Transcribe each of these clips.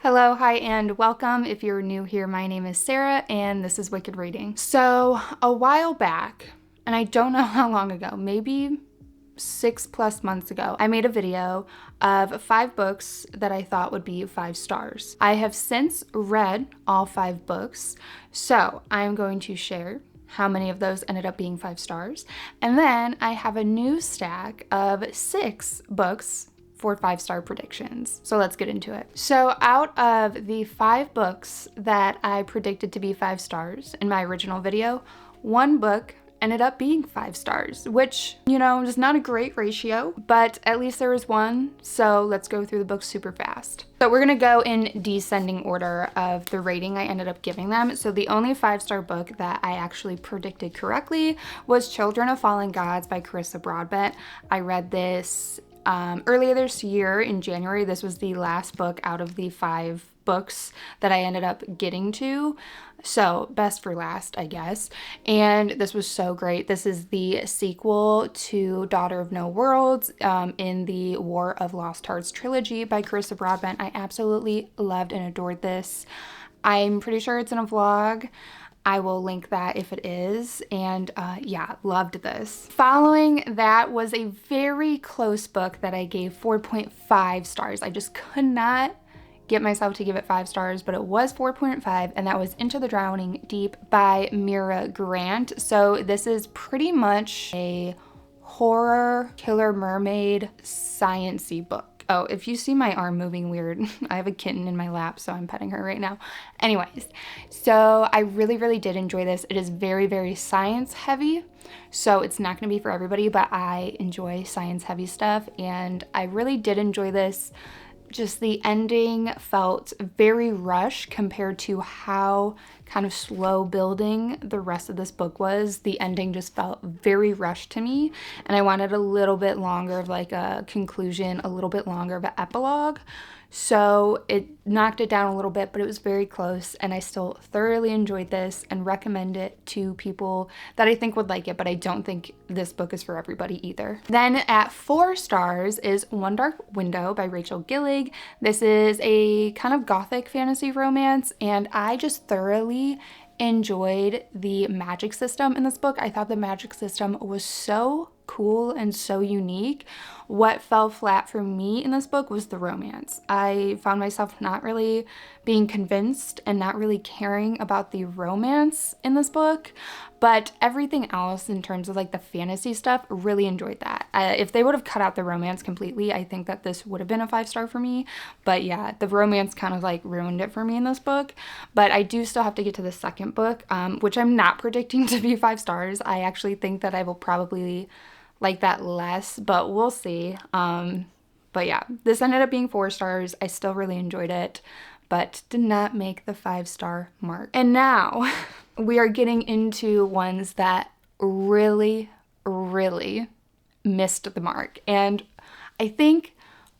Hello, hi, and welcome. If you're new here, my name is Sarah, and this is Wicked Reading. So, a while back, and I don't know how long ago, maybe 6+ months ago, I made a video of 5 books that I thought would be 5 stars. I have since read all 5 books, so I'm going to share how many of those ended up being 5 stars. And then I have a new stack of 6 books for 5-star predictions. So let's get into it. So out of the 5 books that I predicted to be 5 stars in my original video, 1 book ended up being 5 stars, which, is not a great ratio, but at least there was 1. So let's go through the books super fast. So we're gonna go in descending order of the rating I ended up giving them. So the only 5-star book that I actually predicted correctly was Children of Fallen Gods by Carissa Broadbent. I read this earlier this year in January. This was the last book out of the 5 books that I ended up getting to. So best for last, I guess. And this was so great. This is the sequel to Daughter of No Worlds in the War of Lost Hearts trilogy by Carissa Broadbent. I absolutely loved and adored this. I'm pretty sure it's in a vlog. I will link that if it is, and yeah, loved this. Following that was a very close book that I gave 4.5 stars. I just could not get myself to give it 5 stars, but it was 4.5, and that was Into the Drowning Deep by Mira Grant. So this is pretty much a horror killer mermaid science-y book. Oh, if you see my arm moving weird, I have a kitten in my lap, so I'm petting her right now. Anyways, so I really did enjoy this. It is very science heavy, so it's not going to be for everybody, but I enjoy science heavy stuff, and I really did enjoy this. Just the ending felt very rushed compared to how kind of slow building the rest of this book was. The ending just felt very rushed to me, and I wanted a little bit longer of like a conclusion, a little bit longer of an epilogue. So it knocked it down a little bit, but it was very close, and I still thoroughly enjoyed this and recommend it to people that I think would like it, but I don't think this book is for everybody either. Then at 4 stars is One Dark Window by Rachel Gillig. This is a kind of gothic fantasy romance, and I just thoroughly enjoyed the magic system in this book. I thought the magic system was so cool and so unique. What fell flat for me in this book was the romance. I found myself not really being convinced and not really caring about the romance in this book, but everything else in terms of like the fantasy stuff, really enjoyed that. If they would have cut out the romance completely, I think that this would have been a 5-star for me. But yeah, the romance kind of like ruined it for me in this book. But I do still have to get to the second book, which I'm not predicting to be 5 stars. I actually think that I will probably like that less, but we'll see. But yeah, this ended up being 4 stars. I still really enjoyed it, but did not make the 5-star mark. And now we are getting into ones that really missed the mark. And I think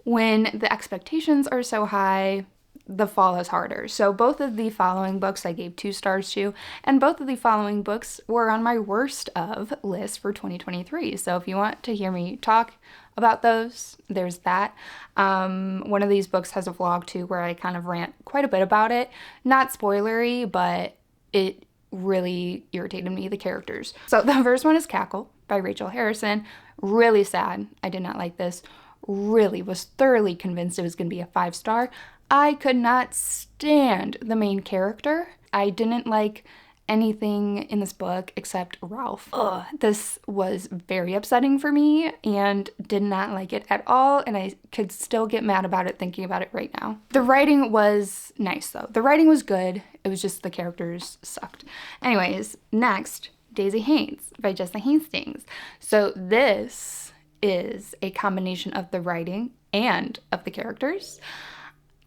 when the expectations are so high, the fall is harder. So both of the following books I gave 2 stars to, and both of the following books were on my worst of list for 2023. So if you want to hear me talk about those, there's that. One of these books has a vlog too where I kind of rant quite a bit about it. Not spoilery, but it really irritated me, the characters. So the first one is Cackle by Rachel Harrison. Really sad. I did not like this. Really was thoroughly convinced it was going to be a 5-star. I could not stand the main character. I didn't like anything in this book except Ralph. Ugh, this was very upsetting for me and did not like it at all, and I could still get mad about it thinking about it right now. The writing was nice though. The writing was good. It was just the characters sucked. Anyways, next, Daisy Haynes by Jessa Hastings. So this is a combination of the writing and of the characters.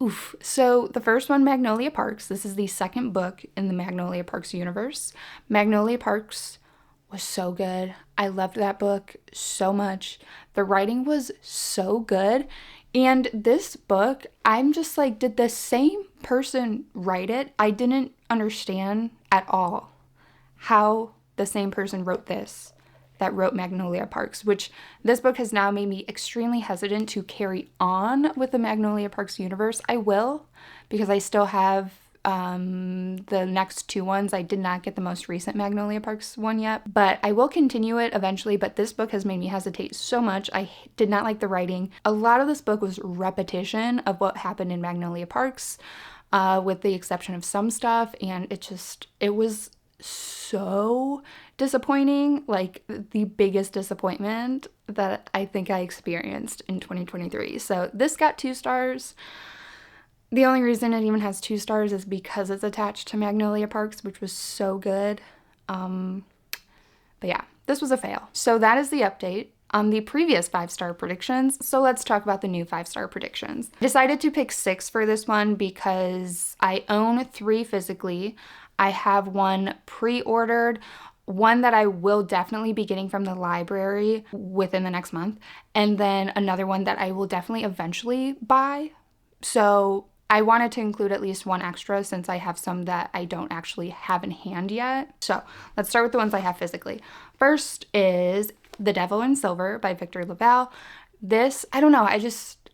Oof. So the first one, Magnolia Parks. This is the second book in the Magnolia Parks universe. Magnolia Parks was so good. I loved that book so much. The writing was so good. And this book, I'm just like, did the same person write it? I didn't understand at all how the same person wrote this. that wrote Magnolia Parks, which this book has now made me extremely hesitant to carry on with the Magnolia Parks universe. I will, because I still have the next two ones. I did not get the most recent Magnolia Parks one yet, but I will continue it eventually. But this book has made me hesitate so much. I did not like the writing. A lot of this book was repetition of what happened in Magnolia Parks, with the exception of some stuff, and it was so disappointing, like the biggest disappointment that I think I experienced in 2023. So this got 2 stars. The only reason it even has 2 stars is because it's attached to Magnolia Parks, which was so good. But yeah, this was a fail. So that is the update on the previous 5-star predictions. So let's talk about the new 5-star predictions. I decided to pick 6 for this one because I own 3 physically. I have 1 pre-ordered, 1 that I will definitely be getting from the library within the next month, and then another one that I will definitely eventually buy. So I wanted to include at least 1 extra since I have some that I don't actually have in hand yet. So let's start with the ones I have physically. First is The Devil in Silver by Victor LaValle. This, I don't know,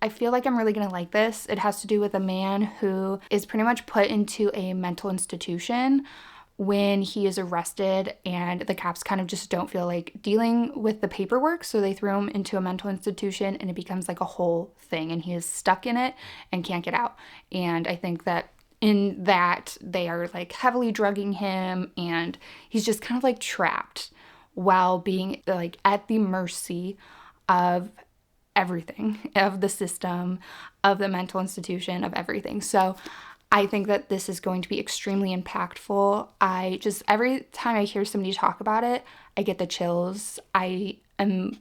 I feel like I'm really gonna like this. It has to do with a man who is pretty much put into a mental institution when he is arrested, and the cops kind of just don't feel like dealing with the paperwork, so they throw him into a mental institution and it becomes like a whole thing, and he is stuck in it and can't get out. And I think that in that they are like heavily drugging him, and he's just kind of like trapped while being like at the mercy of everything, of the system, of the mental institution, of everything. So I think that this is going to be extremely impactful. Every time I hear somebody talk about it, I get the chills. I am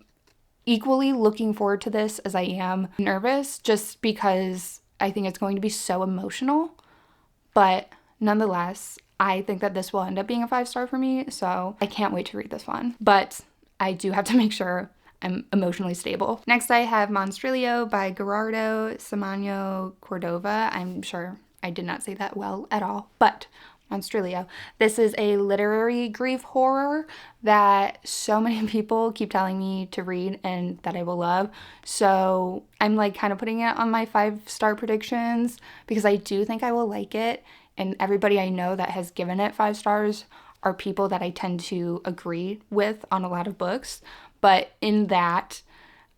equally looking forward to this as I am nervous, just because I think it's going to be so emotional. But nonetheless, I think that this will end up being a 5-star for me, so I can't wait to read this one. But I do have to make sure I'm emotionally stable. Next, I have Monstrillo by Gerardo Samano Cordova. I'm sure I did not say that well at all, but Monstrillo. This is a literary grief horror that so many people keep telling me to read and that I will love. So I'm like kind of putting it on my 5-star predictions because I do think I will like it. And everybody I know that has given it 5 stars are people that I tend to agree with on a lot of books. But in that,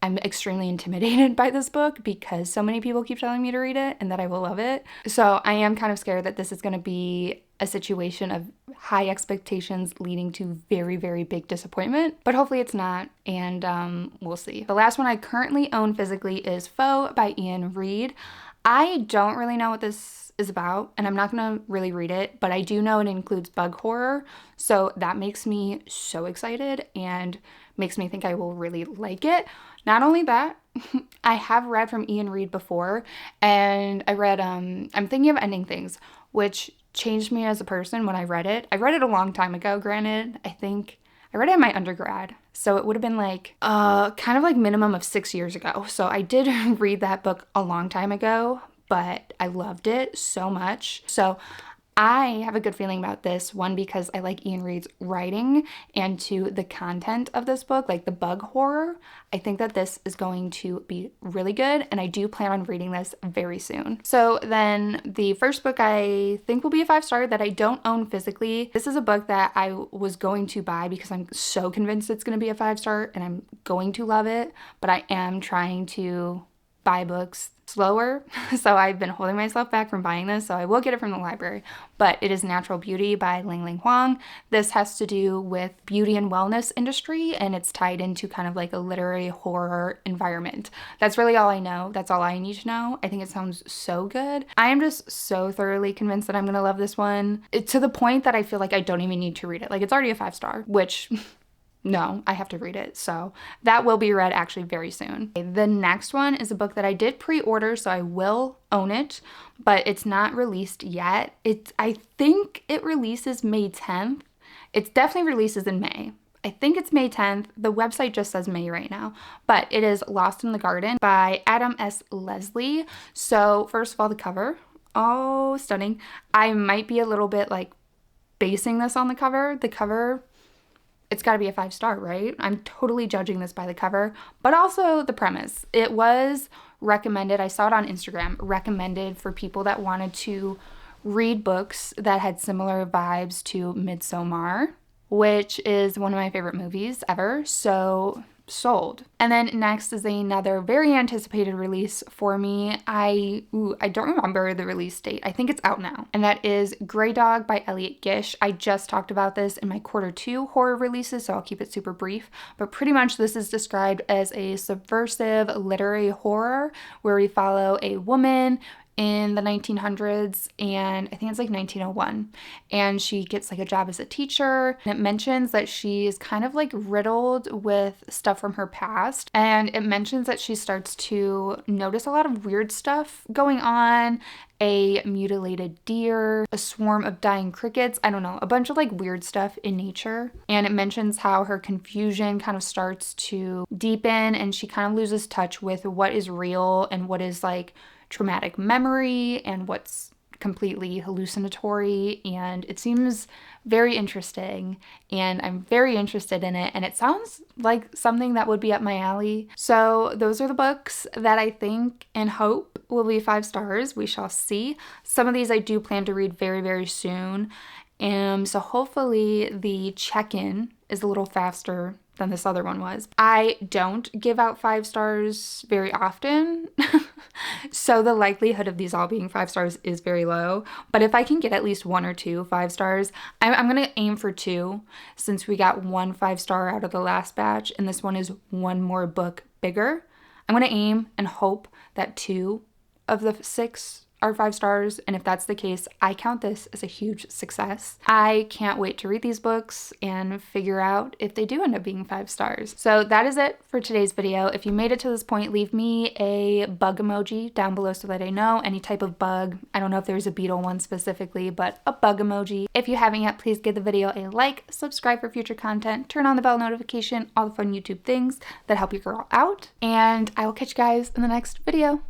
I'm extremely intimidated by this book because so many people keep telling me to read it and that I will love it. So I am kind of scared that this is going to be a situation of high expectations leading to very, very big disappointment. But hopefully it's not, and we'll see. The last one I currently own physically is Foe by Ian Reid. I don't really know what this is about, and I'm not going to really read it, but I do know it includes bug horror. So that makes me so excited and makes me think I will really like it. Not only that, I have read from Ian Reid before, and I read I'm Thinking of Ending Things, which changed me as a person when I read it. I read it a long time ago, granted. I think I read it in my undergrad, so it would have been like kind of like minimum of 6 years ago. So I did read that book a long time ago, but I loved it so much. So I have a good feeling about this, one, because I like Ian Reid's writing, and 2, the content of this book, like the bug horror. I think that this is going to be really good, and I do plan on reading this very soon. So then the first book I think will be a 5-star that I don't own physically. This is a book that I was going to buy because I'm so convinced it's going to be a 5-star and I'm going to love it, but I am trying to buy books slower, so I've been holding myself back from buying this, so I will get it from the library. But it is Natural Beauty by Ling Ling Huang. This has to do with beauty and wellness industry, and it's tied into kind of like a literary horror environment. That's really all I know. That's all I need to know. I think it sounds so good. I am just so thoroughly convinced that I'm gonna love this one, to the point that I feel like I don't even need to read it. Like, it's already a 5-star, which no, I have to read it. So that will be read actually very soon. The next one is a book that I did pre-order, so I will own it, but it's not released yet. I think it releases May 10th. It definitely releases in May. I think it's May 10th. The website just says May right now, but it is Lost in the Garden by Adam S. Leslie. So first of all, the cover, oh, stunning. I might be a little bit like basing this on the cover. The cover it's got to be a 5-star, right? I'm totally judging this by the cover, but also the premise. It was recommended, I saw it on Instagram, recommended for people that wanted to read books that had similar vibes to Midsommar, which is one of my favorite movies ever, so sold. And then next is another very anticipated release for me. I don't remember the release date. I think it's out now. And that is Grey Dog by Elliot Gish. I just talked about this in my Q2 horror releases, so I'll keep it super brief. But pretty much this is described as a subversive literary horror where we follow a woman in the 1900s, and I think it's like 1901, and she gets like a job as a teacher, and it mentions that she is kind of like riddled with stuff from her past, and it mentions that she starts to notice a lot of weird stuff going on, a mutilated deer, a swarm of dying crickets, I don't know, a bunch of like weird stuff in nature. And it mentions how her confusion kind of starts to deepen, and she kind of loses touch with what is real and what is like traumatic memory and what's completely hallucinatory. And it seems very interesting, and I'm very interested in it, and it sounds like something that would be up my alley. So those are the books that I think and hope will be 5 stars. We shall see. Some of these I do plan to read very, very soon, and so hopefully the check-in is a little faster than this other one was. I don't give out 5 stars very often, so the likelihood of these all being 5 stars is very low. But if I can get at least 1 or 2 5 stars, I'm gonna aim for 2, since we got 1 5-star out of the last batch, and this one is one more book bigger. I'm gonna aim and hope that 2 of the 6 are 5 stars, and if that's the case, I count this as a huge success. I can't wait to read these books and figure out if they do end up being 5 stars. So that is it for today's video. If you made it to this point, leave me a bug emoji down below so that I know any type of bug. I don't know if there's a beetle one specifically, but a bug emoji. If you haven't yet, please give the video a like, subscribe for future content, turn on the bell notification, all the fun YouTube things that help your girl out, and I will catch you guys in the next video.